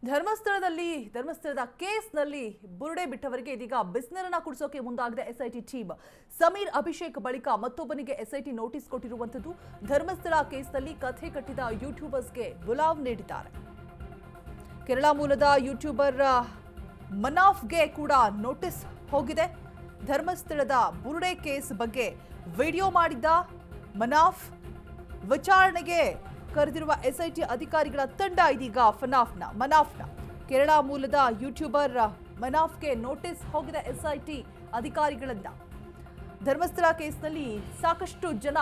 ಧರ್ಮಸ್ಥಳದ ಕೇಸ್ನಲ್ಲಿ ಬುರುಡೆ ಬಿಟ್ಟವರಿಗೆ ಇದೀಗ ಬಿಸಿನೀರನ್ನ ಕುಡಿಸೋಕೆ ಮುಂದಾಗಿದೆ ಎಸ್ಐಟಿ ಟೀಮ್. ಸಮೀರ್ ಅಭಿಷೇಕ್ ಬಳಿಕ ಮತ್ತೊಬ್ಬನಿಗೆ ಎಸ್ಐಟಿ ನೋಟಿಸ್ ಕೊಟ್ಟಿರುವಂತದ್ದು. ಧರ್ಮಸ್ಥಳ ಕೇಸ್ನಲ್ಲಿ ಕಥೆ ಕಟ್ಟಿದ ಯೂಟ್ಯೂಬರ್ಸ್ಗೆ ಬುಲಾವ್ ನೀಡಿದ್ದಾರೆ. ಕೇರಳ ಮೂಲದ ಯೂಟ್ಯೂಬರ್ ಮನಾಫ್ಗೆ ಕೂಡ ನೋಟಿಸ್ ಹೋಗಿದೆ. ಧರ್ಮಸ್ಥಳದ ಬುರುಡೆ ಕೇಸ್ ಬಗ್ಗೆ ವಿಡಿಯೋ ಮಾಡಿದ್ದ ಮನಾಫ್ ವಿಚಾರಣೆಗೆ ಕರೆದಿರುವ ಎಸ್ಐಟಿ ಅಧಿಕಾರಿಗಳ ತಂಡ ಇದೀಗ ಮನಾಫ್ನ ಕೇರಳ ಮೂಲದ ಯೂಟ್ಯೂಬರ್ ಮನಾಫ್ಗೆ ನೋಟಿಸ್ ಹೋಗಿದೆ ಎಸ್ಐಟಿ ಅಧಿಕಾರಿಗಳಿಂದ. ಧರ್ಮಸ್ಥಳ ಕೇಸ್ನಲ್ಲಿ ಸಾಕಷ್ಟು ಜನ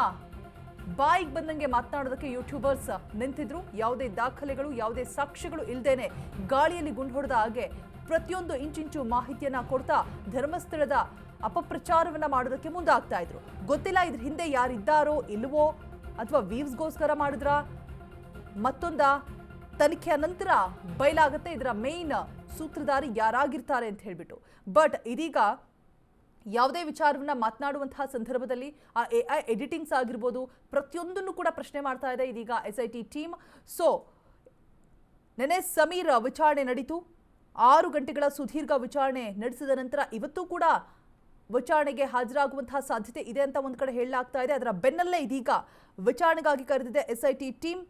ಬಾಯಿಗೆ ಬಂದಂಗೆ ಮಾತನಾಡೋದಕ್ಕೆ ಯೂಟ್ಯೂಬರ್ಸ್ ನಿಂತಿದ್ರು. ಯಾವುದೇ ದಾಖಲೆಗಳು ಯಾವುದೇ ಸಾಕ್ಷ್ಯಗಳು ಇಲ್ಲದೇನೆ ಗಾಳಿಯಲ್ಲಿ ಗುಂಡು ಹೊಡೆದ ಹಾಗೆ ಪ್ರತಿಯೊಂದು ಇಂಚಿಂಚು ಮಾಹಿತಿಯನ್ನ ಕೊಡ್ತಾ ಧರ್ಮಸ್ಥಳದ ಅಪಪ್ರಚಾರವನ್ನ ಮಾಡೋದಕ್ಕೆ ಮುಂದಾಗ್ತಾ ಇದ್ರು. ಗೊತ್ತಿಲ್ಲ ಇದ್ರ ಹಿಂದೆ ಯಾರಿದ್ದಾರೋ ಇಲ್ವೋ ಅಥವಾ ವ್ಯೂಸ್ಗೋಸ್ಕರ ಮಾಡಿದ್ರ ಮತ್ತೊಂದ ತನಿಖೆಯ ನಂತರ ಬಯಲಾಗುತ್ತೆ ಇದರ ಮೇನ್ ಸೂತ್ರಧಾರಿ ಯಾರಾಗಿರ್ತಾರೆ ಅಂತ ಹೇಳ್ಬಿಟ್ಟು. ಬಟ್ ಇದೀಗ ಯಾವುದೇ ವಿಚಾರವನ್ನ ಮಾತನಾಡುವಂತಹ ಸಂದರ್ಭದಲ್ಲಿ ಆ AI ಎಡಿಟಿಂಗ್ಸ್ ಆಗಿರ್ಬೋದು ಪ್ರತಿಯೊಂದನ್ನು ಕೂಡ ಪ್ರಶ್ನೆ ಮಾಡ್ತಾ ಇದೆ ಇದೀಗ ಎಸ್ಐಟಿ ಟೀಮ್. ಸೊ ನೆನೆ ಸಮೀರ್ ವಿಚಾರಣೆ ನಡೀತು. 6 ಗಂಟೆಗಳ ಸುದೀರ್ಘ ವಿಚಾರಣೆ ನಡೆಸಿದ ನಂತರ ಇವತ್ತು ಕೂಡ ವಿಚಾರಣೆಗೆ ಹಾಜರಾಗುವಂತಹ ಸಾಧ್ಯತೆ ಇದೆ ಅಂತ ಒಂದು ಕಡೆ ಹೇಳಲಾಗ್ತಾ ಇದೆ. ಅದರ ಬೆನ್ನಲ್ಲೇ ಇದೀಗ ವಿಚಾರಣೆಗಾಗಿ ಕರೆದಿದೆ ಎಸ್ಐಟಿ ಟೀಮ್.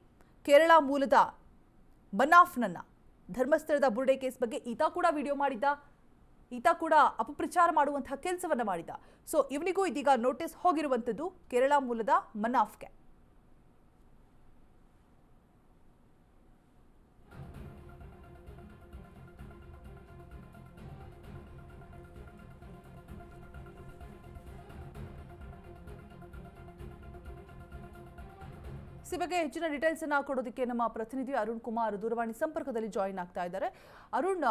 ಕೇರಳ ಮೂಲದ ಮನಾಫ್ನನ್ನ ಧರ್ಮಸ್ಥಳದ ಬುರುಡೆ ಕೇಸ್ ಬಗ್ಗೆ ಈತ ಕೂಡ ವಿಡಿಯೋ ಮಾಡಿದ್ದ, ಈತ ಕೂಡ ಅಪಪ್ರಚಾರ ಮಾಡುವಂತಹ ಕೆಲಸವನ್ನ ಮಾಡಿದ್ದ. ಸೊ ಇವನಿಗೂ ಇದೀಗ ನೋಟಿಸ್ ಹೋಗಿರುವಂತದ್ದು ಕೇರಳ ಮೂಲದ ಮನಾಫ್ಗೆ. ಈ ಬಗ್ಗೆ ಹೆಚ್ಚಿನ ಡೀಟೇಲ್ಸ್ ಅನ್ನ ಕೊಡೋದಕ್ಕೆ ನಮ್ಮ ಪ್ರತಿನಿಧಿ ಅರುಣ್ ಕುಮಾರ್ ದೂರವಾಣಿ ಸಂಪರ್ಕದಲ್ಲಿ ಜಾಯಿನ್ ಆಗ್ತಾ ಇದ್ದಾರೆ. ಅರುಣ್,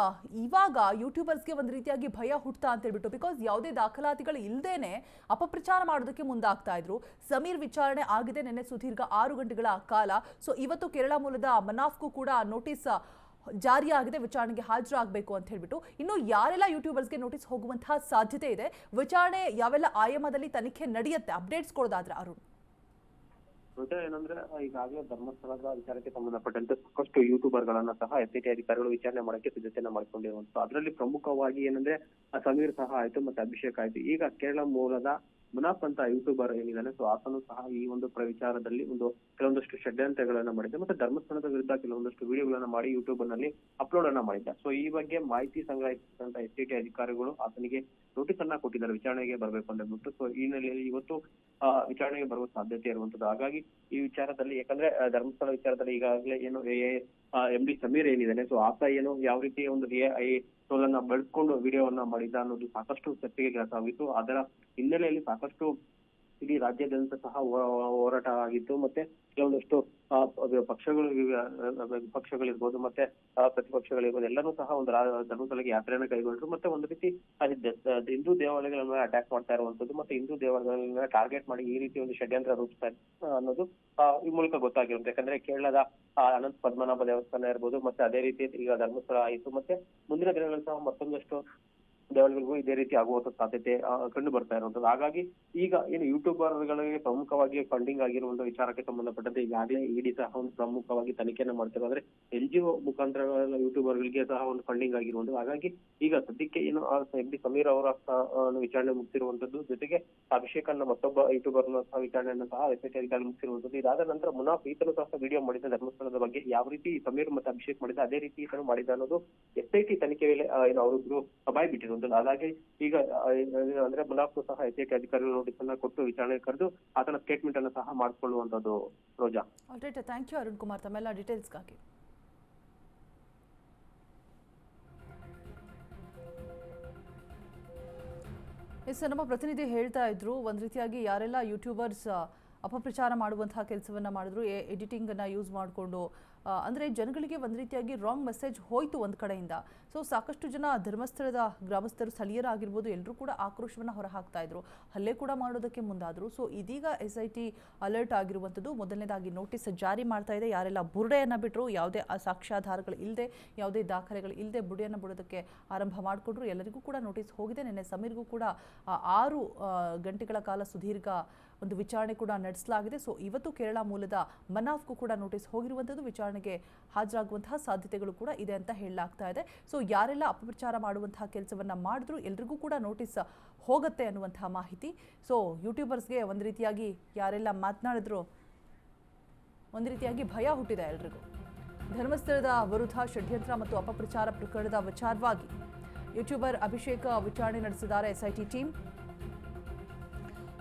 ಇವಾಗ ಯೂಟ್ಯೂಬರ್ಸ್ಗೆ ಒಂದು ರೀತಿಯಾಗಿ ಭಯ ಹುಟ್ಟುತ್ತಾ ಅಂತ ಹೇಳ್ಬಿಟ್ಟು, ಬಿಕಾಸ್ ಯಾವುದೇ ದಾಖಲಾತಿಗಳು ಇಲ್ಲದೇನೆ ಅಪಪ್ರಚಾರ ಮಾಡೋದಕ್ಕೆ ಮುಂದಾಗ್ತಾ ಇದ್ರು. ಸಮೀರ್ ವಿಚಾರಣೆ ಆಗಿದೆ ನಿನ್ನೆ ಸುದೀರ್ಘ 6 ಗಂಟೆಗಳ ಕಾಲ. ಸೊ ಇವತ್ತು ಕೇರಳ ಮೂಲದ ಮನಾಫ್ಗೂ ಕೂಡ ನೋಟಿಸ್ ಜಾರಿಯಾಗಿದೆ, ವಿಚಾರಣೆಗೆ ಹಾಜರಾಗಬೇಕು ಅಂತ ಹೇಳ್ಬಿಟ್ಟು. ಇನ್ನು ಯಾರೆಲ್ಲ ಯೂಟ್ಯೂಬರ್ಸ್ಗೆ ನೋಟಿಸ್ ಹೋಗುವಂತಹ ಸಾಧ್ಯತೆ ಇದೆ, ವಿಚಾರಣೆ ಯಾವೆಲ್ಲ ಆಯಾಮದಲ್ಲಿ ತನಿಖೆ ನಡೆಯುತ್ತೆ, ಅಪ್ಡೇಟ್ಸ್ ಕೊಡೋದಾದ್ರೆ ಅರುಣ್? ಏನಂದ್ರೆ ಈಗಾಗಲೇ ಧರ್ಮಸ್ಥಳದ ವಿಚಾರಕ್ಕೆ ಸಂಬಂಧಪಟ್ಟಂತೆ ಸಾಕಷ್ಟು ಯೂಟ್ಯೂಬರ್ ಗಳನ್ನ ಸಹ ಎಸ್ಐಟಿ ಅಧಿಕಾರಿಗಳು ವಿಚಾರಣೆ ಮಾಡಕ್ಕೆ ಸಿದ್ಧತೆಯನ್ನ ಮಾಡಿಕೊಂಡಿರುವಂತ. ಅದರಲ್ಲಿ ಪ್ರಮುಖವಾಗಿ ಏನಂದ್ರೆ ಸಮೀರ್ ಸಹ ಆಯ್ತು ಮತ್ತೆ ಅಭಿಷೇಕ್ ಆಯ್ತು. ಈಗ ಕೇರಳ ಮೂಲದ ಮುನಾಫ್ ಅಂತ ಯೂಟ್ಯೂಬರ್ ಏನಿದ್ದಾನೆ, ಸೊ ಆತನು ಸಹ ಈ ಒಂದು ವಿಚಾರದಲ್ಲಿ ಕೆಲವೊಂದಷ್ಟು ಷಡ್ಯಂತ್ರಗಳನ್ನ ಮಾಡಿದ್ದೆ ಮತ್ತೆ ಧರ್ಮಸ್ಥಳದ ವಿರುದ್ಧ ಕೆಲವೊಂದಷ್ಟು ವಿಡಿಯೋಗಳನ್ನ ಮಾಡಿ ಯೂಟ್ಯೂಬ್ ನಲ್ಲಿ ಅಪ್ಲೋಡ್ ಅನ್ನ ಮಾಡಿದ್ದ. ಸೊ ಈ ಬಗ್ಗೆ ಮಾಹಿತಿ ಸಂಗ್ರಹಿಸಿದಂತ ಎಸ್ಐಟಿ ಅಧಿಕಾರಿಗಳು ಆತನಿಗೆ ನೋಟಿಸ್ ಅನ್ನ ಕೊಟ್ಟಿದ್ದಾರೆ ವಿಚಾರಣೆಗೆ ಬರ್ಬೇಕು ಅಂತ ಹೇಳ್ಬಿಟ್ಟು. ಸೊ ಈ ನೆಲೆಯಲ್ಲಿ ಇವತ್ತು ವಿಚಾರಣೆಗೆ ಬರುವ ಸಾಧ್ಯತೆ ಇರುವಂತದ್ದು. ಹಾಗಾಗಿ ಈ ವಿಚಾರದಲ್ಲಿ ಯಾಕಂದ್ರೆ ಧರ್ಮಸ್ಥಳ ವಿಚಾರದಲ್ಲಿ ಈಗಾಗಲೇ ಏನು MD ಸಮೀರ್ ಏನಿದ್ದಾನೆ, ಸೊ ಆತ ಏನು ಯಾವ ರೀತಿ ಒಂದು AI ಟೋಲನ್ನ ಬಳಸ್ಕೊಂಡು ವಿಡಿಯೋವನ್ನ ಮಾಡಿದ್ದ ಅನ್ನೋದು ಸಾಕಷ್ಟು ಚರ್ಚೆಗೆ ಗ್ರಾಸವಾಗಿತ್ತು. ಅದರ ಹಿನ್ನೆಲೆಯಲ್ಲಿ ಸಾಕಷ್ಟು ಇಡೀ ರಾಜ್ಯಾದ್ಯಂತ ಸಹ ಹೋರಾಟ ಆಗಿತ್ತು. ಮತ್ತೆ ಕೆಲವೊಂದಷ್ಟು ಪಕ್ಷಗಳಿರ್ಬೋದು ಮತ್ತೆ ಪ್ರತಿಪಕ್ಷಗಳಿರ್ಬೋದು ಎಲ್ಲರೂ ಸಹ ಒಂದು ಧರ್ಮಸ್ಥಳಕ್ಕೆ ಯಾತ್ರೆಯನ್ನ ಕೈಗೊಂಡ್ರು. ಮತ್ತೆ ಒಂದು ರೀತಿ ಹಿಂದೂ ದೇವಾಲಯಗಳನ್ನ ಅಟ್ಯಾಕ್ ಮಾಡ್ತಾ ಇರುವಂತದ್ದು ಮತ್ತೆ ಹಿಂದೂ ದೇವಾಲಯಗಳನ್ನ ಟಾರ್ಗೆಟ್ ಮಾಡಿ ಈ ರೀತಿ ಒಂದು ಷಡ್ಯಂತ್ರ ರೂಪಿಸ್ತಾ ಅನ್ನೋದು ಈ ಮೂಲಕ ಗೊತ್ತಾಗಿರುತ್ತೆ. ಯಾಕಂದ್ರೆ ಕೇರಳದ ಅನಂತ ಪದ್ಮನಾಭ ದೇವಸ್ಥಾನ ಇರ್ಬೋದು ಮತ್ತೆ ಅದೇ ರೀತಿ ಈಗ ಧರ್ಮಸ್ಥಳ ಆಯಿತು. ಮತ್ತೆ ಮುಂದಿನ ದಿನಗಳಲ್ಲಿ ಸಹ ಮತ್ತೊಂದಷ್ಟು ದೇವಾಲಯಗಳಿಗೂ ಇದೇ ರೀತಿ ಆಗುವಂತ ಸಾಧ್ಯತೆ ಕಂಡು ಬರ್ತಾ ಇರುವಂತದ್ದು. ಹಾಗಾಗಿ ಈಗ ಏನು ಯೂಟ್ಯೂಬರ್ ಗಳಿಗೆ ಪ್ರಮುಖವಾಗಿ ಫಂಡಿಂಗ್ ಆಗಿರುವಂತಹ ವಿಚಾರಕ್ಕೆ ಸಂಬಂಧಪಟ್ಟಂತೆ ಈಗಾಗಲೇ ಇಡಿ ಸಹ ಒಂದು ಪ್ರಮುಖವಾಗಿ ತನಿಖೆಯನ್ನ ಮಾಡ್ತಾರೆ. ಅಂದ್ರೆ NGO ಮುಖಾಂತರ ಯೂಟ್ಯೂಬರ್ ಗಳಿಗೆ ಸಹ ಒಂದು ಫಂಡಿಂಗ್ ಆಗಿರುವಂತದ್ದು. ಹಾಗಾಗಿ ಈಗ ಸದ್ಯಕ್ಕೆ ಏನು MD ಸಮೀರ್ ಅವರ ವಿಚಾರಣೆ ಮುಗಿಸಿರುವಂತದ್ದು, ಜೊತೆಗೆ ಅಭಿಷೇಕ್ ಅನ್ನ ಮತ್ತೊಬ್ಬ ಯೂಟ್ಯೂಬರ್ ಸಹ ವಿಚಾರಣೆಯನ್ನು ಸಹ ಎಸ್ಐಟಿ ಅಧಿಕಾರಿ ಮುಗಿಸಿರುವಂತದ್ದು. ಇದಾದ ನಂತರ ಮುನಾಫ್ ಈತನು ಸಹ ವಿಡಿಯೋ ಮಾಡಿದ ಧರ್ಮಸ್ಥಳದ ಬಗ್ಗೆ ಯಾವ ರೀತಿ ಸಮೀರ್ ಮತ್ತೆ ಅಭಿಷೇಕ್ ಮಾಡಿದ ಅದೇ ರೀತಿ ಈತನು ಮಾಡಿದ ಅನ್ನೋದು ಎಸ್ಐಟಿ ತನಿಖೆ ವೇಳೆ ಏನು ಅವರಿಬ್ರು ಬಾಯ್ ಬಿಟ್ಟಿರುವಂತದ್ದು. ಹಾಗಾಗಿ ಈಗ ಅಂದ್ರೆ ಮುನಾಫ್ ಸಹ ಎಸ್ಐಟಿ ಅಧಿಕಾರಿಗಳು ನೋಟಿಸ್ ಅನ್ನ ಕೊಟ್ಟು ವಿಚಾರಣೆ ಕರೆದು ಆತನ ಸ್ಟೇಟ್ಮೆಂಟ್ ಅನ್ನು ಸಹ ಮಾಡಿಕೊಳ್ಳುವಂತದ್ದು. Roja, alright, thank you Arun Kumar ತಮ್ಮೆಲ್ಲ ಡೀಟೇಲ್ಸ್ಗಾಗಿ. ಎಸ್, ನಮ್ಮ ಪ್ರತಿನಿಧಿ ಹೇಳ್ತಾ ಇದ್ರು ಒಂದು ರೀತಿಯಾಗಿ ಯಾರೆಲ್ಲ ಯೂಟ್ಯೂಬರ್ಸ್ ಅಪಪ್ರಚಾರ ಮಾಡುವಂತಹ ಕೆಲಸವನ್ನ ಮಾಡಿದ್ರು, ಎಡಿಟಿಂಗ್ ಅನ್ನ ಯೂಸ್ ಮಾಡಿಕೊಂಡು, ಅಂದರೆ ಜನಗಳಿಗೆ ಒಂದು ರೀತಿಯಾಗಿ ರಾಂಗ್ ಮೆಸೇಜ್ ಹೋಯಿತು ಒಂದು ಕಡೆಯಿಂದ. ಸೊ ಸಾಕಷ್ಟು ಜನ ಧರ್ಮಸ್ಥಳದ ಗ್ರಾಮಸ್ಥರು, ಸ್ಥಳೀಯರಾಗಿರ್ಬೋದು, ಎಲ್ಲರೂ ಕೂಡ ಆಕ್ರೋಶವನ್ನು ಹೊರಹಾಕ್ತಾ ಇದ್ರು, ಹಲ್ಲೆ ಕೂಡ ಮಾಡೋದಕ್ಕೆ ಮುಂದಾದರು. ಸೊ ಇದೀಗ SIT ಅಲರ್ಟ್ ಆಗಿರುವಂಥದ್ದು. ಮೊದಲನೇದಾಗಿ ನೋಟಿಸ್ ಜಾರಿ ಮಾಡ್ತಾ ಇದೆ. ಯಾರೆಲ್ಲ ಬುರುಡೆಯನ್ನು ಬಿಟ್ಟರು, ಯಾವುದೇ ಸಾಕ್ಷ್ಯಾಧಾರಗಳು ಇಲ್ಲದೆ, ಯಾವುದೇ ದಾಖಲೆಗಳು ಇಲ್ಲದೆ ಬುರುಡೆಯನ್ನು ಬಿಡೋದಕ್ಕೆ ಆರಂಭ ಮಾಡಿಕೊಂಡ್ರು, ಎಲ್ಲರಿಗೂ ಕೂಡ ನೋಟಿಸ್ ಹೋಗಿದೆ. ನಿನ್ನೆ ಸಮೀರ್ಗೂ ಕೂಡ 6 ಗಂಟೆಗಳ ಕಾಲ ಸುದೀರ್ಘ ಒಂದು ವಿಚಾರಣೆ ಕೂಡ ನಡೆಸಲಾಗಿದೆ. ಸೊ ಇವತ್ತು ಕೇರಳ ಮೂಲದ ಮನಾಫ್ಗೂ ಕೂಡ ನೋಟಿಸ್ ಹೋಗಿರುವಂಥದ್ದು, ವಿಚಾರಣೆಗೆ ಹಾಜರಾಗುವಂತಹ ಸಾಧ್ಯತೆಗಳು ಕೂಡ ಇದೆ ಅಂತ ಹೇಳಲಾಗ್ತಾ ಇದೆ. ಸೊ ಯಾರೆಲ್ಲ ಅಪಪ್ರಚಾರ ಮಾಡುವಂತಹ ಕೆಲಸವನ್ನ ಮಾಡಿದ್ರು ಎಲ್ರಿಗೂ ಕೂಡ ನೋಟಿಸ್ ಹೋಗುತ್ತೆ ಅನ್ನುವಂತಹ ಮಾಹಿತಿ. ಸೊ ಯೂಟ್ಯೂಬರ್ಸ್ಗೆ ಒಂದು ರೀತಿಯಾಗಿ ಯಾರೆಲ್ಲ ಮಾತನಾಡಿದ್ರು ಒಂದು ರೀತಿಯಾಗಿ ಭಯ ಹುಟ್ಟಿದೆ ಎಲ್ರಿಗೂ. ಧರ್ಮಸ್ಥಳದ ವಿರುದ್ಧ ಷಡ್ಯಂತ್ರ ಮತ್ತು ಅಪಪ್ರಚಾರ ಪ್ರಕರಣದ ವಿಚಾರವಾಗಿ ಯೂಟ್ಯೂಬರ್ ಅಭಿಷೇಕ್ ವಿಚಾರಣೆ ನಡೆಸಿದ್ದಾರೆ SIT team.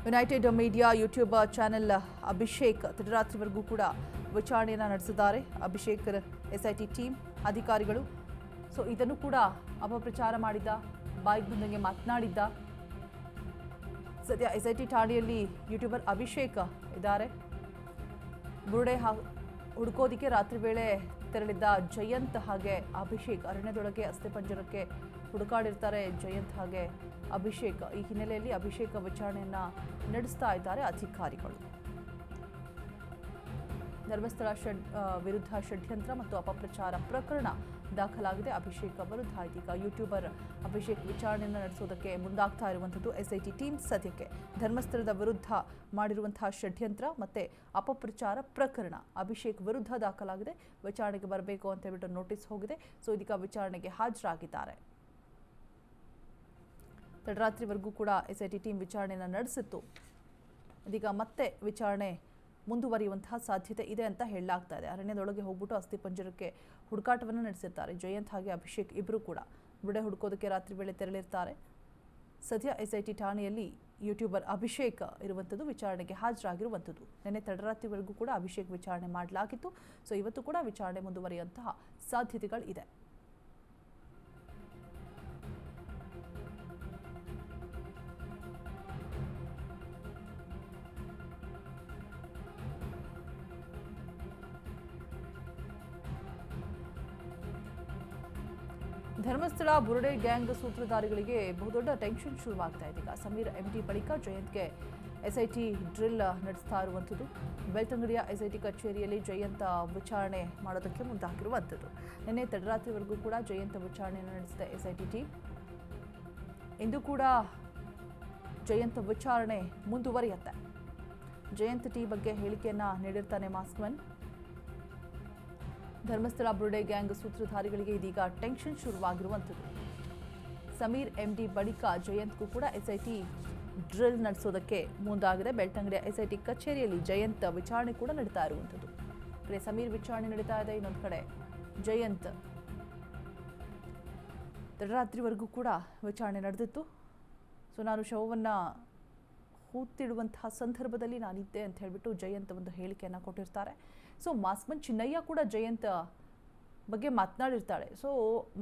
United Media YouTube channel Abhishek ತಡರಾತ್ರಿವರೆಗೂ ಕೂಡ ವಿಚಾರಣೆಯನ್ನು ನಡೆಸಿದ್ದಾರೆ. ಅಭಿಷೇಕ್ ಎಸ್ಐಟಿ ಟೀಮ್ ಅಧಿಕಾರಿಗಳು. ಸೊ ಇದನ್ನು ಕೂಡ ಅಪಪ್ರಚಾರ ಮಾಡಿದ್ದ, ಬಾಯಿಗೆ ಬಂದಂಗೆ ಮಾತನಾಡಿದ್ದ. ಸದ್ಯ ಎಸ್ಐಟಿ ಠಾಣೆಯಲ್ಲಿ ಯೂಟ್ಯೂಬರ್ ಅಭಿಷೇಕ್ ಇದ್ದಾರೆ. ಬುರುಡೆ ಹುಡುಕೋದಿಕ್ಕೆ ರಾತ್ರಿ ವೇಳೆ ತೆರಳಿದ್ದ ಜಯಂತ್ ಹಾಗೆ ಅಭಿಷೇಕ್ ಅರಣ್ಯದೊಳಗೆ ಅಸ್ಥಿಪಂಜರಕ್ಕೆ ಹುಡುಕಾಡಿರ್ತಾರೆ ಜಯಂತ್ ಹಾಗೆ ಅಭಿಷೇಕ್. ಈ ಹಿನ್ನೆಲೆಯಲ್ಲಿ ಅಭಿಷೇಕ್ ವಿಚಾರಣೆಯನ್ನ ನಡೆಸ್ತಾ ಇದ್ದಾರೆ ಅಧಿಕಾರಿಗಳು. ಧರ್ಮಸ್ಥಳ ವಿರುದ್ಧ ಷಡ್ಯಂತ್ರ ಮತ್ತು ಅಪಪ್ರಚಾರ ಪ್ರಕರಣ ದಾಖಲಾಗಿದೆ. ಅಭಿಷೇಕ್ ವಿರುದ್ಧ ಇದೀಗ ಯೂಟ್ಯೂಬರ್ ಅಭಿಷೇಕ್ ವಿಚಾರಣೆಯನ್ನು ನಡೆಸೋದಕ್ಕೆ ಮುಂದಾಗ್ತಾ ಇರುವಂಥದ್ದು ಎಸ್ಐಟಿ ಟೀಮ್. ಸದ್ಯಕ್ಕೆ ಧರ್ಮಸ್ಥಳದ ವಿರುದ್ಧ ಮಾಡಿರುವಂತಹ ಷಡ್ಯಂತ್ರ ಮತ್ತೆ ಅಪಪ್ರಚಾರ ಪ್ರಕರಣ ಅಭಿಷೇಕ್ ವಿರುದ್ಧ ದಾಖಲಾಗಿದೆ. ವಿಚಾರಣೆಗೆ ಬರಬೇಕು ಅಂತ ಹೇಳ್ಬಿಟ್ಟು ನೋಟಿಸ್ ಹೋಗಿದೆ. ಸೊ ಇದೀಗ ವಿಚಾರಣೆಗೆ ಹಾಜರಾಗಿದ್ದಾರೆ. ತಡರಾತ್ರಿವರೆಗೂ ಕೂಡ ಎಸ್ಐಟಿ ಟೀಮ್ ವಿಚಾರಣೆಯನ್ನು ನಡೆಸಿತ್ತು. ಇದೀಗ ಮತ್ತೆ ವಿಚಾರಣೆ ಮುಂದುವರಿಯುವಂತಹ ಸಾಧ್ಯತೆ ಇದೆ ಅಂತ ಹೇಳಲಾಗ್ತಾ ಇದೆ. ಅರಣ್ಯದೊಳಗೆ ಹೋಗ್ಬಿಟ್ಟು ಅಸ್ಥಿಪಂಜರಕ್ಕೆ ಹುಡುಕಾಟವನ್ನು ನಡೆಸಿರ್ತಾರೆ ಜಯಂತ್ ಹಾಗೆ ಅಭಿಷೇಕ್ ಇಬ್ಬರು ಕೂಡ. ಬುರುಡೆ ಹುಡುಕೋದಕ್ಕೆ ರಾತ್ರಿ ವೇಳೆ ತೆರಳಿರ್ತಾರೆ. ಸದ್ಯ ಎಸ್ಐಟಿ ಠಾಣೆಯಲ್ಲಿ ಯೂಟ್ಯೂಬರ್ ಅಭಿಷೇಕ್ ಇರುವಂಥದ್ದು, ವಿಚಾರಣೆಗೆ ಹಾಜರಾಗಿರುವಂಥದ್ದು. ನಿನ್ನೆ ತಡರಾತ್ರಿವರೆಗೂ ಕೂಡ ಅಭಿಷೇಕ್ ವಿಚಾರಣೆ ಮಾಡಲಾಗಿತ್ತು. ಸೊ ಇವತ್ತು ಕೂಡ ವಿಚಾರಣೆ ಮುಂದುವರಿಯುವಂತಹ ಸಾಧ್ಯತೆಗಳು ಇದೆ. ಧರ್ಮಸ್ಥಳ ಬುರುಡೆ ಗ್ಯಾಂಗ್ ಸೂತ್ರಧಾರಿಗಳಿಗೆ ಬಹುದೊಡ್ಡ ಟೆನ್ಷನ್ ಶುರುವಾಗ್ತಾ ಇದೆ. ಈಗ ಸಮೀರ್ ಎಂಡಿ ಬಳಿಕ ಜಯಂತ್ಗೆ ಎಸ್ಐಟಿ ಡ್ರಿಲ್ ನಡೆಸ್ತಾ ಇರುವಂಥದ್ದು. ಬೆಳ್ತಂಗಡಿಯ ಎಸ್ಐಟಿ ಕಚೇರಿಯಲ್ಲಿ ಜಯಂತ್ ವಿಚಾರಣೆ ಮಾಡೋದಕ್ಕೆ ಮುಂದಾಗಿರುವಂಥದ್ದು. ನಿನ್ನೆ ತಡರಾತ್ರಿವರೆಗೂ ಕೂಡ ಜಯಂತ್ ವಿಚಾರಣೆಯನ್ನು ನಡೆಸಿದ ಎಸ್ಐಟಿ ಟೀಮ್. ಇಂದು ಕೂಡ ಜಯಂತ್ ವಿಚಾರಣೆ ಮುಂದುವರಿಯುತ್ತೆ. ಜಯಂತ್ ಟಿ ಬಗ್ಗೆ ಹೇಳಿಕೆಯನ್ನ ನೀಡಿರ್ತಾನೆ ಮಾಸ್ಕ್ಮನ್. ಧರ್ಮಸ್ಥಳ ಬುರುಡೆ ಗ್ಯಾಂಗ್ ಸೂತ್ರಧಾರಿಗಳಿಗೆ ಇದೀಗ ಟೆನ್ಷನ್ ಶುರುವಾಗಿರುವಂಥದ್ದು. ಸಮೀರ್ ಎಂಡಿ ಬಳಿಕ ಜಯಂತ್ಗೂ ಕೂಡ ಎಸ್ಐಟಿ ಡ್ರಿಲ್ ನಡೆಸೋದಕ್ಕೆ ಮುಂದಾಗಿದೆ. ಬೆಳ್ತಂಗಡಿಯ ಎಸ್ಐಟಿ ಕಚೇರಿಯಲ್ಲಿ ಜಯಂತ್ ವಿಚಾರಣೆ ಕೂಡ ನಡೀತಾ ಇರುವಂಥದ್ದು. ಕಡೆ ಸಮೀರ್ ವಿಚಾರಣೆ ನಡೀತಾ ಇದೆ, ಇನ್ನೊಂದು ಕಡೆ ಜಯಂತ್. ತಡರಾತ್ರಿವರೆಗೂ ಕೂಡ ವಿಚಾರಣೆ ನಡೆದಿತ್ತು. ಸೊ ನಾನು ಶವವನ್ನು ಹೂತಿಡುವಂತಹ ಸಂದರ್ಭದಲ್ಲಿ ನಾನಿದ್ದೆ ಅಂತ ಹೇಳ್ಬಿಟ್ಟು ಜಯಂತ್ ಒಂದು ಹೇಳಿಕೆಯನ್ನು ಕೊಟ್ಟಿರ್ತಾರೆ. ಸೊ ಮಾಸ್ಕ್ಮನ್ ಚಿನ್ನಯ್ಯ ಕೂಡ ಜಯಂತ್ ಬಗ್ಗೆ ಮಾತನಾಡಿರ್ತಾಳೆ. ಸೊ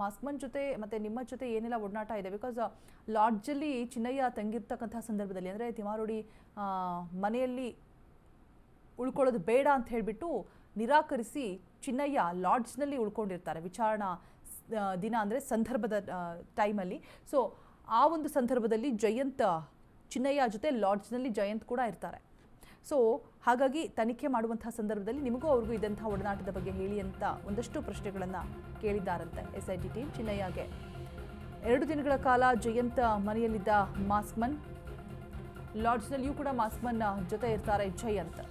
ಮಾಸ್ಕ್ಮನ್ ಜೊತೆ ಮತ್ತು ನಿಮ್ಮ ಜೊತೆ ಏನೆಲ್ಲ ಒಡನಾಟ ಇದೆ, ಬಿಕಾಸ್ ಲಾಡ್ಜಲ್ಲಿ ಚಿನ್ನಯ್ಯ ತಂಗಿರ್ತಕ್ಕಂಥ ಸಂದರ್ಭದಲ್ಲಿ ಅಂದರೆ ತಿಮಾರೋಡಿ ಮನೆಯಲ್ಲಿ ಉಳ್ಕೊಳ್ಳೋದು ಬೇಡ ಅಂತ ಹೇಳಿಬಿಟ್ಟು ನಿರಾಕರಿಸಿ ಚಿನ್ನಯ್ಯ ಲಾಡ್ಜ್ನಲ್ಲಿ ಉಳ್ಕೊಂಡಿರ್ತಾರೆ ವಿಚಾರಣಾ ದಿನ, ಅಂದರೆ ಸಂದರ್ಭದ ಟೈಮಲ್ಲಿ. ಸೊ ಆ ಒಂದು ಸಂದರ್ಭದಲ್ಲಿ ಜಯಂತ್ ಚಿನ್ನಯ್ಯ ಜೊತೆ ಲಾಡ್ಜ್ನಲ್ಲಿ ಜಯಂತ್ ಕೂಡ ಇರ್ತಾರೆ. ಸೊ ಹಾಗಾಗಿ ತನಿಖೆ ಮಾಡುವಂತಹ ಸಂದರ್ಭದಲ್ಲಿ ನಿಮಗೂ ಅವ್ರಿಗೂ ಇದ್ದಂತಹ ಒಡನಾಟದ ಬಗ್ಗೆ ಹೇಳಿ ಅಂತ ಒಂದಷ್ಟು ಪ್ರಶ್ನೆಗಳನ್ನು ಕೇಳಿದ್ದಾರಂತೆ ಎಸ್ಐಟಿ ಟೀಮ್ ಚಿನ್ನಯ್ಯಗೆ. 2 ದಿನಗಳ ಕಾಲ ಜಯಂತ್ ಮನೆಯಲ್ಲಿದ್ದ ಮಾಸ್ಕ್ಮನ್, ಲಾಡ್ಜ್ನಲ್ಲಿಯೂ ಕೂಡ ಮಾಸ್ಕ್ಮನ್ ಜೊತೆ ಇರ್ತಾರೆ ಜಯಂತ್.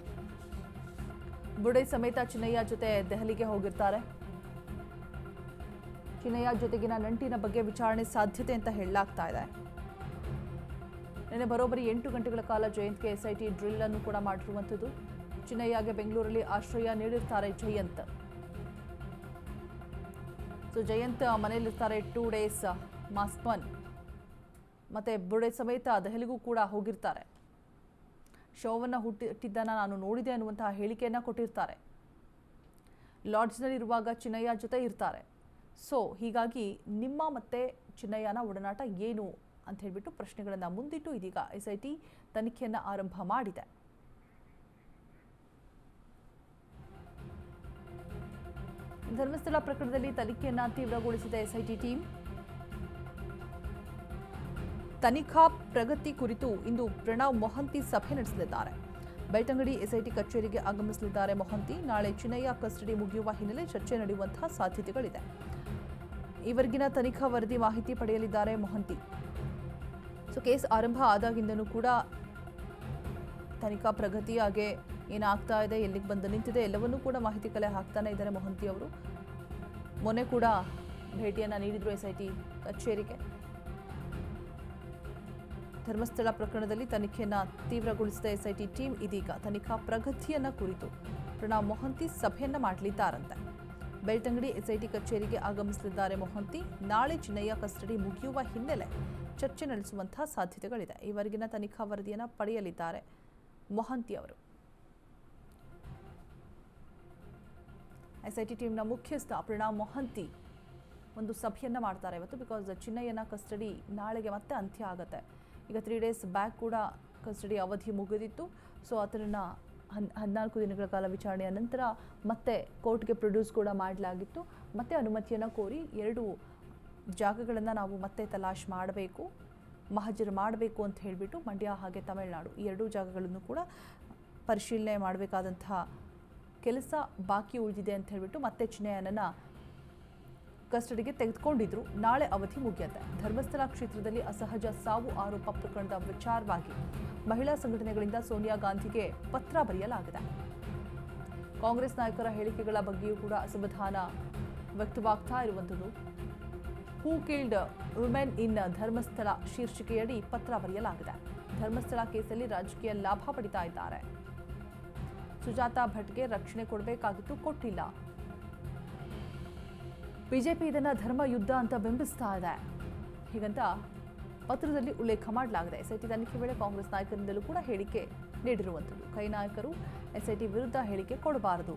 ಬುರುಡೆ ಸಮೇತ ಚಿನ್ನಯ್ಯ ಜೊತೆ ದೆಹಲಿಗೆ ಹೋಗಿರ್ತಾರೆ. ಚಿನ್ನಯ್ಯ ಜೊತೆಗಿನ ನಂಟಿನ ಬಗ್ಗೆ ವಿಚಾರಣೆ ಸಾಧ್ಯತೆ ಅಂತ ಹೇಳಲಾಗ್ತಾ ಇದೆ. ನಿನ್ನೆ ಬರೋಬ್ಬರಿ 8 ಗಂಟೆಗಳ ಕಾಲ ಜಯಂತ್ಗೆ ಎಸ್ಐಟಿ ಡ್ರಿಲ್ ಅನ್ನು ಕೂಡ ಮಾಡಿರುವಂಥದ್ದು. ಚಿನ್ನಯ್ಯಗೆ ಬೆಂಗಳೂರಲ್ಲಿ ಆಶ್ರಯ ನೀಡಿರ್ತಾರೆ ಜಯಂತ್. ಸೊ ಜಯಂತ್ ಮನೆಯಲ್ಲಿರ್ತಾರೆ 2 ಡೇಸ್. ಮಾಸ್ಕ್ಮನ್ ಮತ್ತೆ ಬುರುಡೆ ಸಮೇತ ದೆಹಲಿಗೂ ಕೂಡ ಹೋಗಿರ್ತಾರೆ. ಶವವನ್ನು ಹುಟ್ಟಿದ್ದನ್ನು ನಾನು ನೋಡಿದೆ ಅನ್ನುವಂತಹ ಹೇಳಿಕೆಯನ್ನು ಕೊಟ್ಟಿರ್ತಾರೆ. ಲಾಡ್ಜ್ನಲ್ಲಿರುವಾಗ ಚಿನ್ನಯ್ಯ ಜೊತೆ ಇರ್ತಾರೆ. ಸೊ ಹೀಗಾಗಿ ನಿಮ್ಮ ಮತ್ತೆ ಚಿನ್ನಯ್ಯನ ಒಡನಾಟ ಏನು ಅಂತ ಹೇಳಿಬಿಟ್ಟು ಪ್ರಶ್ನೆಗಳನ್ನು ಮುಂದಿಟ್ಟು ಇದೀಗ ಎಸ್ಐಟಿ ತನಿಖೆಯನ್ನು ಆರಂಭ ಮಾಡಿದೆ. ಧರ್ಮಸ್ಥಳ ಪ್ರಕರಣದಲ್ಲಿ ತನಿಖೆಯನ್ನು ತೀವ್ರಗೊಳಿಸಿದ ಎಸ್ಐಟಿ ಟೀಮ್. ತನಿಖಾ ಪ್ರಗತಿ ಕುರಿತು ಇಂದು ಪ್ರಣವ್ ಮೊಹಂತಿ ಸಭೆ ನಡೆಸಲಿದ್ದಾರೆ. ಬೆಳ್ತಂಗಡಿ ಎಸ್ಐಟಿ ಕಚೇರಿಗೆ ಆಗಮಿಸಲಿದ್ದಾರೆ ಮೊಹಂತಿ. ನಾಳೆ ಚಿನ್ನಯ್ಯ ಕಸ್ಟಡಿ ಮುಗಿಯುವ ಹಿನ್ನೆಲೆ ಚರ್ಚೆ ನಡೆಯುವಂತಹ ಸಾಧ್ಯತೆಗಳಿದೆ. ಈವರೆಗಿನ ತನಿಖಾ ವರದಿ ಮಾಹಿತಿ ಪಡೆಯಲಿದ್ದಾರೆ ಮೊಹಂತಿ. ಸೊ ಕೇಸ್ ಆರಂಭ ಆದಾಗಿಂದನೂ ಕೂಡ ತನಿಖಾ ಪ್ರಗತಿ ಹಾಗೆ ಏನಾಗ್ತಾ ಇದೆ, ಎಲ್ಲಿಗೆ ಬಂದು ನಿಂತಿದೆ ಎಲ್ಲವನ್ನೂ ಕೂಡ ಮಾಹಿತಿ ಕಲೆ ಹಾಕ್ತಾನೆ ಇದ್ದಾರೆ ಮೊಹಂತಿ ಅವರು. ಮೊನ್ನೆ ಕೂಡ ಭೇಟಿಯನ್ನು ನೀಡಿದ್ರು SIT ಕಚೇರಿಗೆ. ಧರ್ಮಸ್ಥಳ ಪ್ರಕರಣದಲ್ಲಿ ತನಿಖೆಯನ್ನು ತೀವ್ರಗೊಳಿಸಿದ SIT ಟೀಮ್ ಇದೀಗ ತನಿಖಾ ಪ್ರಗತಿಯನ್ನ ಕುರಿತು ಪ್ರಣವ್ ಮೊಹಂತಿ ಸಭೆಯನ್ನ ಮಾಡಲಿದ್ದಾರಂತೆ. ಬೆಳ್ತಂಗಡಿ SIT ಕಚೇರಿಗೆ ಆಗಮಿಸಲಿದ್ದಾರೆ ಮೊಹಂತಿ. ನಾಳೆ ಚಿನ್ನಯ್ಯ ಕಸ್ಟಡಿ ಮುಗಿಯುವ ಹಿನ್ನೆಲೆ ಚರ್ಚೆ ನಡೆಸುವಂತಹ ಸಾಧ್ಯತೆಗಳಿದೆ. ಈವರೆಗಿನ ತನಿಖಾ ವರದಿಯನ್ನು ಪಡೆಯಲಿದ್ದಾರೆ ಮೊಹಂತಿ ಅವರು. SIT ಟೀಮ್ನ ಮುಖ್ಯಸ್ಥ ಪ್ರಣವ್ ಮೊಹಂತಿ ಒಂದು ಸಭೆಯನ್ನ ಮಾಡ್ತಾರೆ ಇವತ್ತು. ಬಿಕಾಸ್ ಚಿನ್ನಯ್ಯನ ಕಸ್ಟಡಿ ನಾಳೆಗೆ ಮತ್ತೆ ಅಂತ್ಯ ಆಗುತ್ತೆ. ಈಗ 3 days ಬ್ಯಾಕ್ ಕೂಡ ಕಸ್ಟಡಿ ಅವಧಿ ಮುಗಿದಿತ್ತು. ಸೊ ಅದನ್ನು 14 ದಿನಗಳ ಕಾಲ ವಿಚಾರಣೆಯ ನಂತರ ಮತ್ತೆ ಕೋರ್ಟ್ಗೆ ಪ್ರೊಡ್ಯೂಸ್ ಕೂಡ ಮಾಡಲಾಗಿತ್ತು. ಮತ್ತೆ ಅನುಮತಿಯನ್ನು ಕೋರಿ 2 ಜಾಗಗಳನ್ನು ನಾವು ಮತ್ತೆ ತಲಾಶ್ ಮಾಡಬೇಕು, ಮಹಜರು ಮಾಡಬೇಕು ಅಂತ ಹೇಳಿಬಿಟ್ಟು ಮಂಡ್ಯ ಹಾಗೆ ತಮಿಳುನಾಡು ಈ 2 ಜಾಗಗಳನ್ನು ಕೂಡ ಪರಿಶೀಲನೆ ಮಾಡಬೇಕಾದಂತಹ ಕೆಲಸ ಬಾಕಿ ಉಳಿದಿದೆ ಅಂತ ಹೇಳಿಬಿಟ್ಟು ಮತ್ತೆ ಚಿನ್ನಯ್ಯನನ್ನು ಕಸ್ಟಡಿಗೆ ತೆಗೆದುಕೊಂಡಿದ್ರು. ನಾಳೆ ಅವಧಿ ಮುಗಿಯುತ್ತೆ. ಧರ್ಮಸ್ಥಳ ಕ್ಷೇತ್ರದಲ್ಲಿ ಅಸಹಜ ಸಾವು ಆರೋಪ ಪ್ರಕರಣದ ವಿಚಾರವಾಗಿ ಮಹಿಳಾ ಸಂಘಟನೆಗಳಿಂದ ಸೋನಿಯಾ ಗಾಂಧಿಗೆ ಪತ್ರ ಬರೆಯಲಾಗಿದೆ. ಕಾಂಗ್ರೆಸ್ ನಾಯಕರ ಹೇಳಿಕೆಗಳ ಬಗ್ಗೆಯೂ ಕೂಡ ಅಸಮಾಧಾನ ವ್ಯಕ್ತವಾಗ್ತಾ ಇರುವಂಥದ್ದು. ಹೂ ಕಿಲ್ಡ್ ವುಮೆನ್ ಇನ್ ಧರ್ಮಸ್ಥಳ ಶೀರ್ಷಿಕೆಯಡಿ ಪತ್ರ ಬರೆಯಲಾಗಿದೆ. ಧರ್ಮಸ್ಥಳ ಕೇಸಲ್ಲಿ ರಾಜಕೀಯ ಲಾಭ ಪಡಿತಾ ಇದ್ದಾರೆ. ಸುಜಾತಾ ಭಟ್ಗೆ ರಕ್ಷಣೆ ಕೊಡಬೇಕಾಗಿತ್ತು, ಕೊಟ್ಟಿಲ್ಲ. ಬಿಜೆಪಿ ಇದನ್ನ ಧರ್ಮ ಯುದ್ಧ ಅಂತ ಬಿಂಬಿಸ್ತಾ ಇದೆ ಹೀಗಂತ ಪತ್ರದಲ್ಲಿ ಉಲ್ಲೇಖ ಮಾಡಲಾಗಿದೆ. SIT ತನಿಖೆ ವೇಳೆ ಕಾಂಗ್ರೆಸ್ ನಾಯಕರಿಂದಲೂ ಕೂಡ ಹೇಳಿಕೆ ನೀಡಿರುವಂಥದ್ದು. ಕೈ ನಾಯಕರು SIT ವಿರುದ್ಧ ಹೇಳಿಕೆ ಕೊಡಬಾರದು.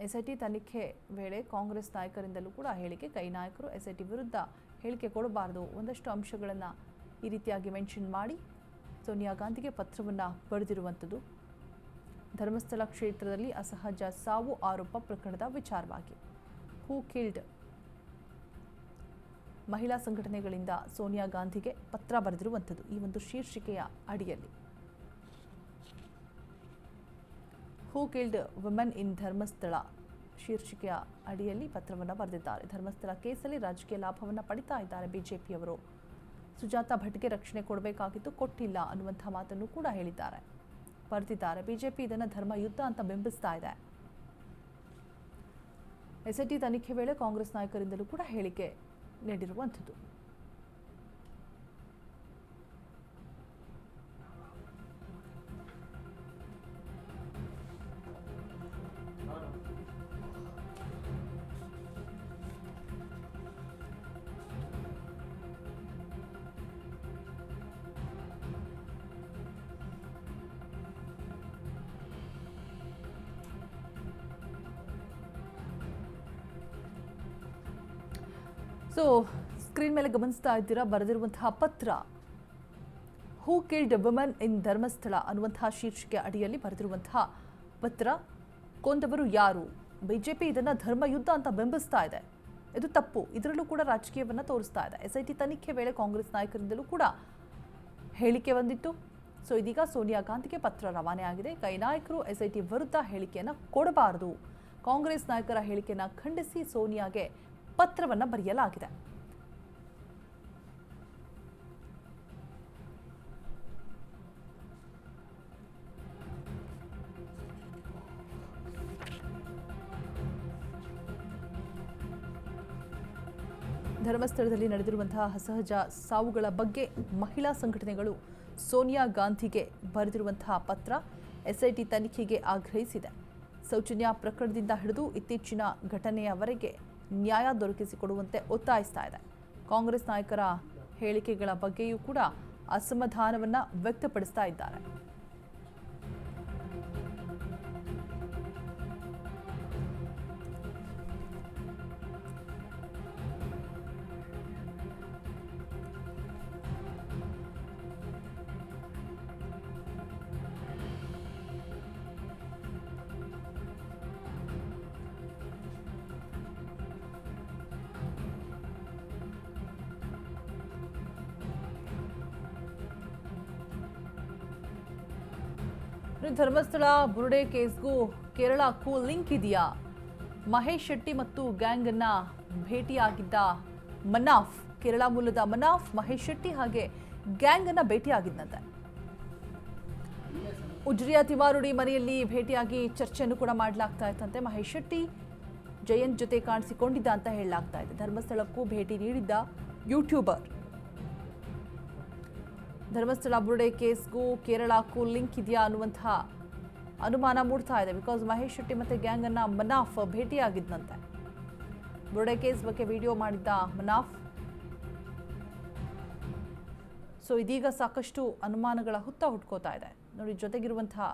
SIT ತನಿಖೆ ವೇಳೆ ಕಾಂಗ್ರೆಸ್ ನಾಯಕರಿಂದಲೂ ಕೂಡ ಹೇಳಿಕೆ, ಕೈ ನಾಯಕರು SIT ವಿರುದ್ಧ ಹೇಳಿಕೆ ಕೊಡಬಾರದು. ಒಂದಷ್ಟು ಅಂಶಗಳನ್ನು ಈ ರೀತಿಯಾಗಿ ಮೆನ್ಷನ್ ಮಾಡಿ ಸೋನಿಯಾ ಗಾಂಧಿಗೆ ಪತ್ರವನ್ನು ಬರೆದಿರುವಂಥದ್ದು. ಧರ್ಮಸ್ಥಳ ಕ್ಷೇತ್ರದಲ್ಲಿ ಅಸಹಜ ಸಾವು ಆರೋಪ ಪ್ರಕರಣದ ವಿಚಾರವಾಗಿ ಹೂ ಕಿಲ್ಡ್ ಮಹಿಳಾ ಸಂಘಟನೆಗಳಿಂದ ಸೋನಿಯಾ ಗಾಂಧಿಗೆ ಪತ್ರ ಬರೆದಿರುವಂಥದ್ದು. ಈ ಒಂದು ಶೀರ್ಷಿಕೆಯ ಅಡಿಯಲ್ಲಿ ಹೂ ಕಿಲ್ಡ್ ವುಮೆನ್ ಇನ್ ಧರ್ಮಸ್ಥಳ ಶೀರ್ಷಿಕೆಯ ಅಡಿಯಲ್ಲಿ ಪತ್ರವನ್ನು ಬರೆದಿದ್ದಾರೆ. ಧರ್ಮಸ್ಥಳ ಕೇಸಲ್ಲಿ ರಾಜಕೀಯ ಲಾಭವನ್ನು ಪಡಿತಾ ಇದ್ದಾರೆ ಬಿಜೆಪಿಯವರು. ಸುಜಾತಾ ಭಟ್ಗೆ ರಕ್ಷಣೆ ಕೊಡಬೇಕಾಗಿತ್ತು, ಕೊಟ್ಟಿಲ್ಲ ಅನ್ನುವಂಥ ಮಾತನ್ನು ಕೂಡ ಹೇಳಿದ್ದಾರೆ, ಬರೆದಿದ್ದಾರೆ. ಬಿಜೆಪಿ ಇದನ್ನು ಧರ್ಮ ಯುದ್ಧ ಅಂತ ಬಿಂಬಿಸ್ತಾ ಇದೆ. SIT ತನಿಖೆ ವೇಳೆ ಕಾಂಗ್ರೆಸ್ ನಾಯಕರಿಂದಲೂ ಕೂಡ ಹೇಳಿಕೆ ನೀಡಿರುವಂಥದ್ದು. ಸೊ ಸ್ಕ್ರೀನ್ ಮೇಲೆ ಗಮನಿಸ್ತಾ ಇದ್ದೀರಾ ಬರೆದಿರುವಂತಹ ಪತ್ರ. ಹೂ ಕಿಲ್ಡ್ ವುಮೆನ್ ಇನ್ ಧರ್ಮಸ್ಥಳ ಅನ್ನುವಂತಹ ಶೀರ್ಷಿಕೆ ಅಡಿಯಲ್ಲಿ ಬರೆದಿರುವಂತಹ ಪತ್ರ. ಕೊಂದವರು ಯಾರು? ಬಿಜೆಪಿ ಇದನ್ನು ಧರ್ಮ ಯುದ್ಧ ಅಂತ ಬಿಂಬಿಸ್ತಾ ಇದೆ, ಇದು ತಪ್ಪು. ಇದರಲ್ಲೂ ಕೂಡ ರಾಜಕೀಯವನ್ನು ತೋರಿಸ್ತಾ ಇದೆ. SIT ತನಿಖೆ ವೇಳೆ ಕಾಂಗ್ರೆಸ್ ನಾಯಕರಿಂದಲೂ ಕೂಡ ಹೇಳಿಕೆ ಬಂದಿತ್ತು. ಸೊ ಇದೀಗ ಸೋನಿಯಾ ಗಾಂಧಿಗೆ ಪತ್ರ ರವಾನೆ ಆಗಿದೆ. ಕೈ ನಾಯಕರು SIT ವಿರುದ್ಧ ಹೇಳಿಕೆಯನ್ನು ಕೊಡಬಾರದು. ಕಾಂಗ್ರೆಸ್ ನಾಯಕರ ಹೇಳಿಕೆಯನ್ನು ಖಂಡಿಸಿ ಸೋನಿಯಾಗೆ ಪತ್ರವನ್ನು ಬರೆಯಲಾಗಿದೆ. ಧರ್ಮಸ್ಥಳದಲ್ಲಿ ನಡೆದಿರುವಂತಹ ಅಸಹಜ ಸಾವುಗಳ ಬಗ್ಗೆ ಮಹಿಳಾ ಸಂಘಟನೆಗಳು ಸೋನಿಯಾ ಗಾಂಧಿಗೆ ಬರೆದಿರುವಂತಹ ಪತ್ರ SIT ತನಿಖೆಗೆ ಆಗ್ರಹಿಸಿದೆ. ಸೌಜನ್ಯ ಪ್ರಕರಣದಿಂದ ಹಿಡಿದು ಇತ್ತೀಚಿನ ಘಟನೆಯವರೆಗೆ ನ್ಯಾಯ ದೊರಕಿಸಿಕೊಡುವಂತೆ ಒತ್ತಾಯಿಸ್ತಾ ಇದೆ. ಕಾಂಗ್ರೆಸ್ ನಾಯಕರ ಹೇಳಿಕೆಗಳ ಬಗ್ಗೆಯೂ ಕೂಡ ಅಸಮಾಧಾನವನ್ನು ವ್ಯಕ್ತಪಡಿಸ್ತಾ ಇದ್ದಾರೆ. ಧರ್ಮಸ್ಥಳ ಬುರುಡೆ ಕೇಸ್ಗೂ ಕೇರಳಕ್ಕೂ ಲಿಂಕ್ ಇದೆಯಾ? ಮಹೇಶ್ ಶೆಟ್ಟಿ ಮತ್ತು ಗ್ಯಾಂಗ್ ಅನ್ನ ಭೇಟಿಯಾಗಿದ್ದ ಮನಾಫ್, ಕೇರಳ ಮೂಲದ ಮನಾಫ್, ಮಹೇಶ್ ಶೆಟ್ಟಿ ಹಾಗೆ ಗ್ಯಾಂಗ್ ಅನ್ನ ಭೇಟಿಯಾಗಿದ್ದಂತೆ. ಉಜ್ರಿಯಾ ತಿವಾರುಡಿ ಮನೆಯಲ್ಲಿ ಭೇಟಿಯಾಗಿ ಚರ್ಚೆಯನ್ನು ಕೂಡ ಮಾಡಲಾಗ್ತಾ ಇತ್ತಂತೆ. ಮಹೇಶ್ ಶೆಟ್ಟಿ ಜಯಂತ್ ಜೊತೆ ಕಾಣಿಸಿಕೊಂಡಿದ್ದ ಅಂತ ಹೇಳಲಾಗ್ತಾ ಇದೆ. ಧರ್ಮಸ್ಥಳಕ್ಕೂ ಭೇಟಿ ನೀಡಿದ್ದ ಯೂಟ್ಯೂಬರ್. ಧರ್ಮಸ್ಥಳ ಬುರುಡೆ ಕೇಸ್ಗೂ ಕೇರಳಕ್ಕೂ ಲಿಂಕ್ ಇದೆಯಾ ಅನ್ನುವಂತಹ ಅನುಮಾನ ಮೂಡ್ತಾ ಇದೆ. ಬಿಕಾಸ್ ಮಹೇಶ್ ಶೆಟ್ಟಿ ಮತ್ತೆ ಗ್ಯಾಂಗ್ ಅನ್ನ ಮನಾಫ್ ಭೇಟಿಯಾಗಿದ್ದಂತೆ. ಬುರುಡೆ ಕೇಸ್ ಬಗ್ಗೆ ವಿಡಿಯೋ ಮಾಡಿದ್ದ ಮನಾಫ್. ಸೊ ಇದೀಗ ಸಾಕಷ್ಟು ಅನುಮಾನಗಳ ಹುತ್ತ ಹುಟ್ಕೋತಾ ಇದೆ. ನೋಡಿ, ಜೊತೆಗಿರುವಂತಹ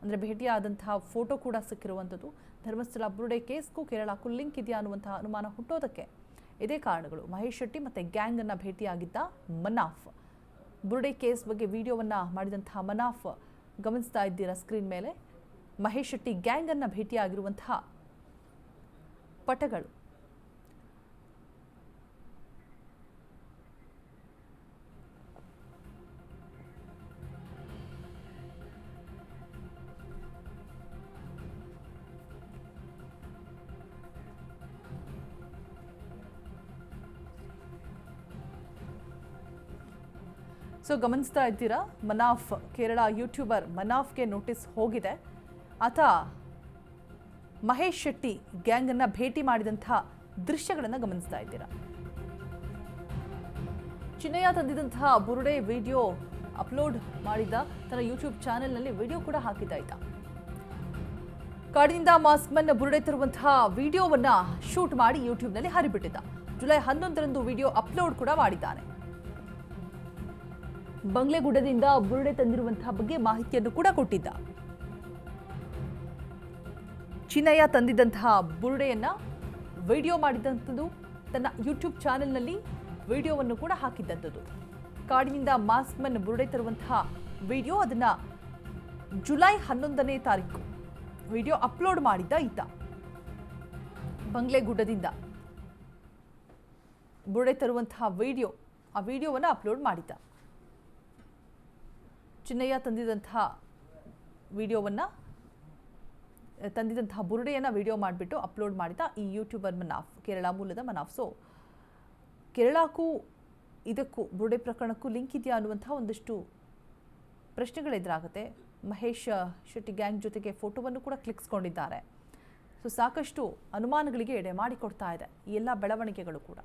ಅಂದರೆ ಭೇಟಿಯಾದಂತಹ ಫೋಟೋ ಕೂಡ ಸಿಕ್ಕಿರುವಂಥದ್ದು. ಧರ್ಮಸ್ಥಳ ಬುರುಡೆ ಕೇಸ್ಗೂ ಕೇರಳಕ್ಕೂ ಲಿಂಕ್ ಇದೆಯಾ ಅನ್ನುವಂತಹ ಅನುಮಾನ ಹುಟ್ಟೋದಕ್ಕೆ ಇದೇ ಕಾರಣಗಳು. ಮಹೇಶ್ ಶೆಟ್ಟಿ ಮತ್ತು ಗ್ಯಾಂಗ್ ಅನ್ನ ಭೇಟಿಯಾಗಿದ್ದ ಮನಾಫ್. ಬುರುಡೆ ಕೇಸ್ ಬಗ್ಗೆ ವಿಡಿಯೋವನ್ನು ಮಾಡಿದಂತಹ ಮನಾಫ್ ಗಮನಿಸ್ತಾ ಇದ್ದೀರಾ ಸ್ಕ್ರೀನ್ ಮೇಲೆ. ಮಹೇಶ್ ಶೆಟ್ಟಿ ಗ್ಯಾಂಗ್ ಅನ್ನ ಭೇಟಿಯಾಗಿರುವಂತಹ ಪಟಗಳು. ಸೊ ಗಮನಿಸ್ತಾ ಇದ್ದೀರಾ, ಮನಾಫ್ ಕೇರಳ ಯೂಟ್ಯೂಬರ್ ಮನಾಫ್ಗೆ ನೋಟಿಸ್ ಹೋಗಿದೆ. ಆತ ಮಹೇಶ್ ಶೆಟ್ಟಿ ಗ್ಯಾಂಗ್ ಅನ್ನ ಭೇಟಿ ಮಾಡಿದಂತಹ ದೃಶ್ಯಗಳನ್ನು ಗಮನಿಸ್ತಾ ಇದ್ದೀರಾ. ಚಿನ್ನಯ್ಯ ತಂದಿದಂತಹ ಬುರುಡೆ ವಿಡಿಯೋ ಅಪ್ಲೋಡ್ ಮಾಡಿದ್ದ ತನ್ನ ಯೂಟ್ಯೂಬ್ ಚಾನೆಲ್ನಲ್ಲಿ ವಿಡಿಯೋ ಕೂಡ ಹಾಕಿದ್ದ ಈತ. ಕಾಡಿನಿಂದ ಮಾಸ್ಕ್ ಮನ್ ಬುರುಡೆ ತರುವಂತಹ ವಿಡಿಯೋವನ್ನ ಶೂಟ್ ಮಾಡಿ ಯೂಟ್ಯೂಬ್ನಲ್ಲಿ ಹರಿಬಿಟ್ಟಿದ್ದ. ಜುಲೈ 11ರಂದು ವಿಡಿಯೋ ಅಪ್ಲೋಡ್ ಕೂಡ ಮಾಡಿದ್ದಾನೆ. ಬಂಗ್ಲೆಗುಡ್ಡದಿಂದ ಬುರುಡೆ ತಂದಿರುವಂತಹ ಬಗ್ಗೆ ಮಾಹಿತಿಯನ್ನು ಕೂಡ ಕೊಟ್ಟಿದ್ದ. ಚಿನ್ನಯ್ಯ ತಂದಿದ್ದಂತಹ ಬುರುಡೆಯನ್ನ ವಿಡಿಯೋ ಮಾಡಿದಂಥದ್ದು, ತನ್ನ ಯೂಟ್ಯೂಬ್ ಚಾನೆಲ್ನಲ್ಲಿ ವಿಡಿಯೋವನ್ನು ಕೂಡ ಹಾಕಿದ್ದಂಥದ್ದು. ಕಾಡಿನಿಂದ ಮಾಸ್ಕ್ ಮನ್ ಬುರುಡೆ ತರುವಂತಹ ವಿಡಿಯೋ, ಅದನ್ನ ಜುಲೈ 11ನೇ ತಾರೀಕು ವಿಡಿಯೋ ಅಪ್ಲೋಡ್ ಮಾಡಿದ್ದ ಈತ. ಬಂಗ್ಲೆಗುಡ್ಡದಿಂದ ಬುರುಡೆ ತರುವಂತಹ ವಿಡಿಯೋ, ಆ ವಿಡಿಯೋವನ್ನು ಅಪ್ಲೋಡ್ ಮಾಡಿದ್ದ. ಚಿನ್ನಯ್ಯ ತಂದಿದಂತಹ ಬುರುಡೆಯನ್ನು ವಿಡಿಯೋ ಮಾಡಿಬಿಟ್ಟು ಅಪ್ಲೋಡ್ ಮಾಡಿದ ಈ ಯೂಟ್ಯೂಬರ್ ಮನಾಫ್, ಕೇರಳ ಮೂಲದ ಮನಾಫ್. ಸೊ ಕೇರಳಕ್ಕೂ ಇದಕ್ಕೂ ಬುರುಡೆ ಪ್ರಕರಣಕ್ಕೂ ಲಿಂಕ್ ಇದೆಯಾ ಅನ್ನುವಂತಹ ಒಂದಷ್ಟು ಪ್ರಶ್ನೆಗಳೆದುರಾಗುತ್ತೆ. ಮಹೇಶ್ ಶೆಟ್ಟಿ ಗ್ಯಾಂಗ್ ಜೊತೆಗೆ ಫೋಟೋವನ್ನು ಕೂಡ ಕ್ಲಿಕ್ಸ್ಕೊಂಡಿದ್ದಾರೆ. ಸೊ ಸಾಕಷ್ಟು ಅನುಮಾನಗಳಿಗೆ ಎಡೆ ಮಾಡಿಕೊಡ್ತಾ ಇದೆ ಈ ಎಲ್ಲ ಬೆಳವಣಿಗೆಗಳು ಕೂಡ.